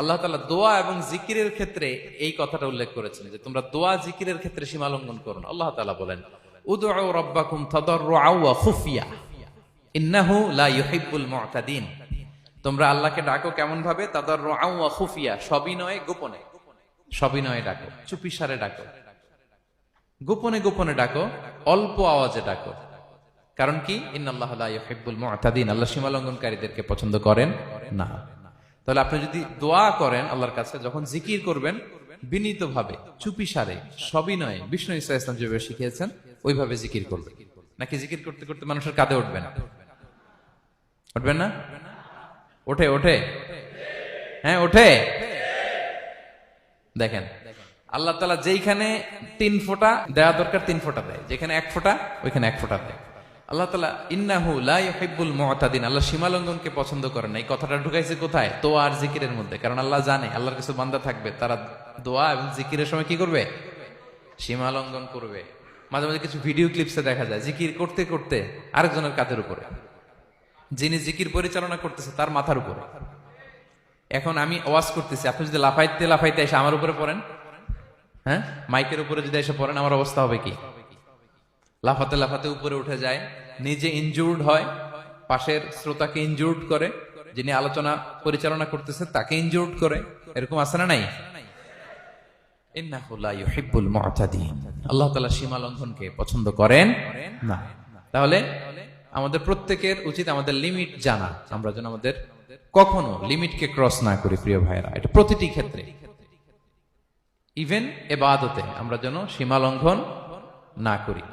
আল্লাহ তাআলা দোয়া এবং জিকিরের ক্ষেত্রে এই কথাটা উল্লেখ করেছেন যে তোমরা দোয়া জিকিরের ক্ষেত্রে সীমা লঙ্ঘন করো না। আল্লাহ তাআলা বলেন উদউ রাব্বাকুম তাদাররুআ ওয়া খুফিয়া ইন্নাহু লা ইউহিব্বুল মু'তাদিন। তোমরা আল্লাহকে ডাকো কেমন ভাবে? তাদাররুআ ওয়া খুফিয়া, সবিনয়ে গোপনে। সবিনয়ে ডাকো, চুপিসারে ডাকো, গোপনে গোপনে ডাকো, অল্প আওয়াজে ডাকো। কারণ কি? ইন্নাল্লাহা লা ইউহিব্বুল মু'তাদিন, আল্লাহ সীমা লঙ্ঘনকারীদেরকে পছন্দ করেন না। তাহলে আপনি যদি দোয়া করেন আল্লাহর কাছে, যখন জিকির করবেন বিনীতভাবে, চুপিসারে, সবিনয়ে, বিষ্ণু ঈসা ইসলাম যেভাবে শিখিয়েছেন ওইভাবে জিকির করবেন। নাকি জিকির করতে করতে মানুষের কাঁধে উঠবেন? উঠবেন না? ওঠে ওঠে, হ্যাঁ ওঠে। দেখেন আল্লাহ তাআলা যেইখানে 3 ফোঁটা দেওয়া দরকার 3 ফোঁটা দেয়, যেখানে 1 ফোঁটা ওইখানে 1 ফোঁটা দেয়। আল্লাহ তাআলা ইন্নাহু লা ইউহিব্বুল মু'তাদিন, আল্লাহ সীমা লঙ্ঘনকে পছন্দ করেন না। এই কথাটা ঢুকাইছে কোথায়? দোয়া আর জিকিরের মধ্যে। কারণ আল্লাহ জানে আল্লাহর কিছু বান্দা থাকবে, তারা দোয়া এবং জিকিরের সময় কি করবে? সীমা লঙ্ঘন করবে। মাঝে মাঝে কিছু ভিডিও ক্লিপসে দেখা যায় জিকির করতে করতে আরেকজনের কাঁধের উপরে, যিনি জিকির পরিচালনা করতেছে তার মাথার উপরে। এখন আমি ওয়াজ করতেছি, আপনি যদি লাফাইতে লাফাইতে এসে আমার উপরে পড়েন, হ্যাঁ মাইকের উপরে যদি এসে পড়েন, আমার অবস্থা হবে কি? লাফাতে লাফাতে উপরে উঠে যায়, নিজে ইনজুর্ড হয়, পাশের শ্রোতাকে ইনজুর্ড করে, যিনি আলোচনা পরিচালনা করতেছে তাকে ইনজুর্ড করে। এরকম আছে না নাই? ইন্নাহু লা ইউহিব্বুল মু'তাদিন, আল্লাহ তাআলা সীমা লঙ্ঘনকে পছন্দ করেন না। তাহলে আমাদের প্রত্যেকের উচিত আমাদের লিমিট জানা, আমরা যেন আমাদের কখনো লিমিটকে ক্রস না করি। প্রিয় ভাইয়েরা, এটা প্রতিটি ক্ষেত্রে, ইভেন ইবাদতে আমরা যেন সীমা লঙ্ঘন না করি।